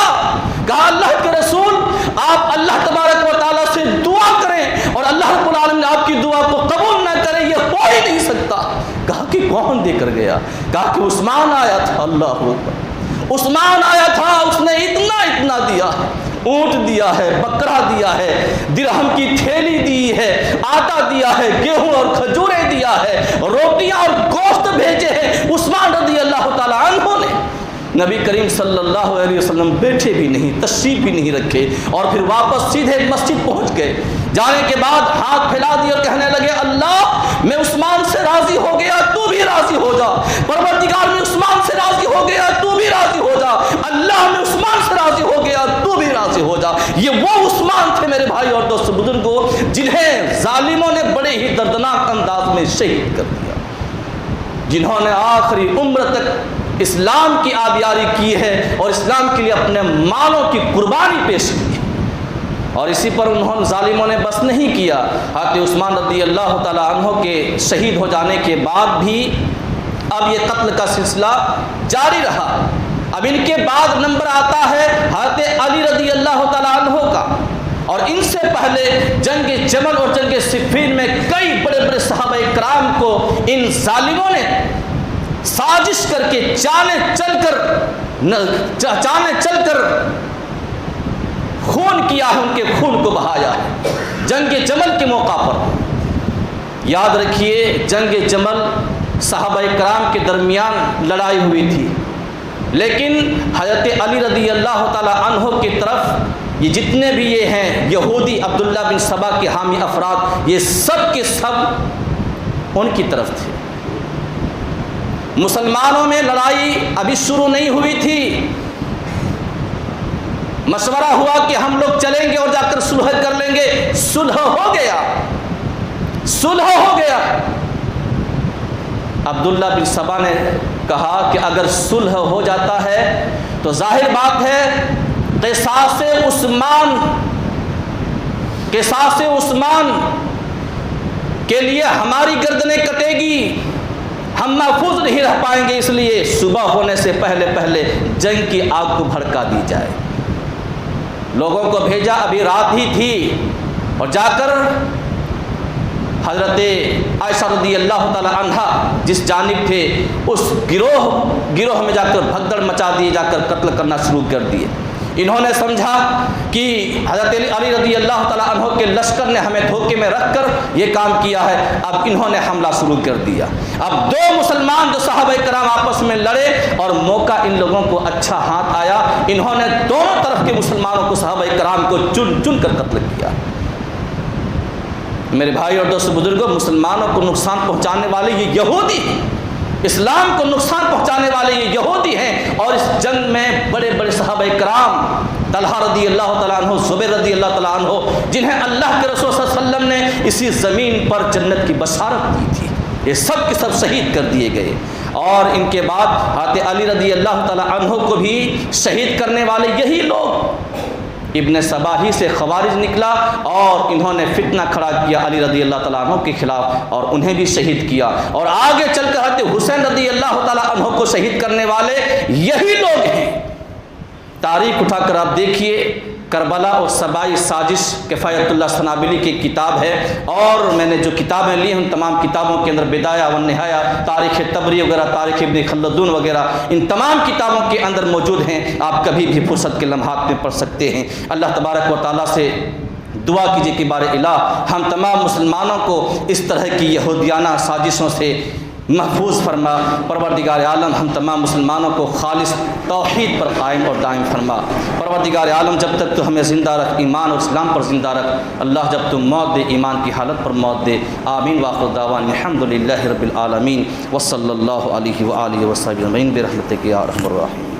کہا اللہ کے رسول آپ اللہ تبارک و تعالیٰ سے دعا کریں اور اللہ رب العالمین آپ کی دعا کو قبول نہ کرے، یہ ہو ہی نہیں سکتا۔ کہا کہ کون دے کر گیا؟ کہا کہ عثمان آیا تھا۔ اللہ اکبر، عثمان آیا تھا، اس نے اتنا دیا، اونٹ دیا ہے، بکرا دیا ہے، درہم کی تھیلی دی ہے، آٹا دیا ہے، گیہوں اور کھجوریں دیا ہے، روٹیاں اور گوشت بھیجے ہیں عثمان رضی اللہ تعالیٰ عنہ نے۔ نبی کریم صلی اللہ علیہ وسلم بیٹھے بھی نہیں، تشریف بھی نہیں رکھے اور پھر واپس سیدھے مسجد پہنچ گئے۔ جانے کے بعد ہاتھ پھیلا دیے اور کہنے لگے اللہ میں عثمان سے راضی ہو گیا، تو بھی راضی ہو جا، پروردگار میں عثمان سے راضی ہو گیا، تو بھی راضی ہو جا، اللہ میں عثمان سے راضی ہو گیا، تو بھی راضی ہو جا۔ یہ وہ عثمان تھے میرے بھائی اور دوست بزرگوں جنہیں ظالموں نے بڑے ہی دردناک انداز میں شہید کر دیا، جنہوں نے آخری عمر تک اسلام کی آبیاری کی ہے اور اسلام کے لیے اپنے مالوں کی قربانی پیش کی ہے۔ اور اسی پر انہوں ظالموں نے بس نہیں کیا، حضرت عثمان رضی اللہ تعالیٰ عنہ کے شہید ہو جانے کے بعد بھی اب یہ قتل کا سلسلہ جاری رہا۔ اب ان کے بعد نمبر آتا ہے حضرت علی رضی اللہ تعالیٰ عنہ کا، اور ان سے پہلے جنگ جمل اور جنگ صفین میں کئی بڑے بڑے صحابہ کرام کو ان ظالموں نے سازش کر کے چانے چل کر خون کیا ہے، ان کے خون کو بہایا ہے۔ جنگ جمل کے موقع پر، یاد رکھیے جنگ جمل صحابہ کرام کے درمیان لڑائی ہوئی تھی، لیکن حضرت علی رضی اللہ تعالی عنہ کی طرف یہ جتنے بھی یہ ہیں یہودی عبداللہ بن سبا کے حامی افراد، یہ سب کے سب ان کی طرف تھے۔ مسلمانوں میں لڑائی ابھی شروع نہیں ہوئی تھی، مشورہ ہوا کہ ہم لوگ چلیں گے اور جا کر صلح کر لیں گے، صلح ہو گیا، صلح ہو گیا۔ عبداللہ بن سبا نے کہا کہ اگر صلح ہو جاتا ہے تو ظاہر بات ہے قصاص عثمان کے لیے ہماری گردنیں کٹے گی، ہم محفوظ نہیں رہ پائیں گے، اس لیے صبح ہونے سے پہلے پہلے جنگ کی آگ کو بھڑکا دی جائے۔ لوگوں کو بھیجا، ابھی رات ہی تھی، اور جا کر حضرت عائشہ رضی اللہ تعالی عنہ جس جانب تھے اس گروہ میں جا کر بھگدڑ مچا دیے، جا کر قتل کرنا شروع کر دیے۔ انہوں نے سمجھا کہ حضرت علی رضی اللہ تعالی عنہ کے لشکر نے ہمیں دھوکے میں رکھ کر یہ کام کیا ہے، اب انہوں نے حملہ شروع کر دیا۔ اب دو مسلمان جو صحابہ کرام آپس میں لڑے اور موقع ان لوگوں کو اچھا ہاتھ آیا، انہوں نے دونوں طرف کے مسلمانوں کو صحابہ کرام کو چن چن کر قتل کیا۔ میرے بھائی اور دوست بزرگوں، مسلمانوں کو نقصان پہنچانے والے یہ یہودی ہیں، اسلام کو نقصان پہنچانے والے یہ یہودی ہیں، اور اس جنگ میں بڑے بڑے صحابہ کرام، طلحہ رضی اللہ تعالیٰ عنہ، زبیر رضی اللہ تعالیٰ عنہ، جنہیں اللہ کے رسول صلی اللہ علیہ وسلم نے اسی زمین پر جنت کی بشارت دی تھی، یہ سب کے سب شہید کر دیے گئے۔ اور ان کے بعد حضرت علی رضی اللہ تعالیٰ عنہ کو بھی شہید کرنے والے یہی لوگ، ابن سبا ہی سے خوارج نکلا، اور انہوں نے فتنہ کھڑا کیا علی رضی اللہ تعالیٰ عنہ کے خلاف، اور انہیں بھی شہید کیا۔ اور آگے چل کر حضرت حسین رضی اللہ تعالیٰ عنہ کو شہید کرنے والے یہی لوگ ہیں۔ تاریخ اٹھا کر آپ دیکھیے، کربلا اور سبائی سازش کفایت اللہ سنابلی کی کتاب ہے، اور میں نے جو کتابیں لی ہیں ان تمام کتابوں کے اندر بدایہ و نہایہ، تاریخ طبری وغیرہ، تاریخ ابن خلدون وغیرہ، ان تمام کتابوں کے اندر موجود ہیں، آپ کبھی بھی فرصت کے لمحات میں پڑھ سکتے ہیں۔ اللہ تبارک و تعالیٰ سے دعا کیجیے کہ بار الہ ہم تمام مسلمانوں کو اس طرح کی یہودیانہ سازشوں سے محفوظ فرما۔ پروردگار عالم ہم تمام مسلمانوں کو خالص توحید پر قائم اور دائم فرما۔ پروردگار عالم جب تک تو ہمیں زندہ رکھ، ایمان اور اسلام پر زندہ رکھ۔ اللہ جب تو موت دے، ایمان کی حالت پر موت دے۔ آمین وآخر دعوانا الحمدللہ رب العالمین، وصلی اللہ علیہ وآلہ وصحبہ اجمعین برحمتک یا ارحم الراحمین۔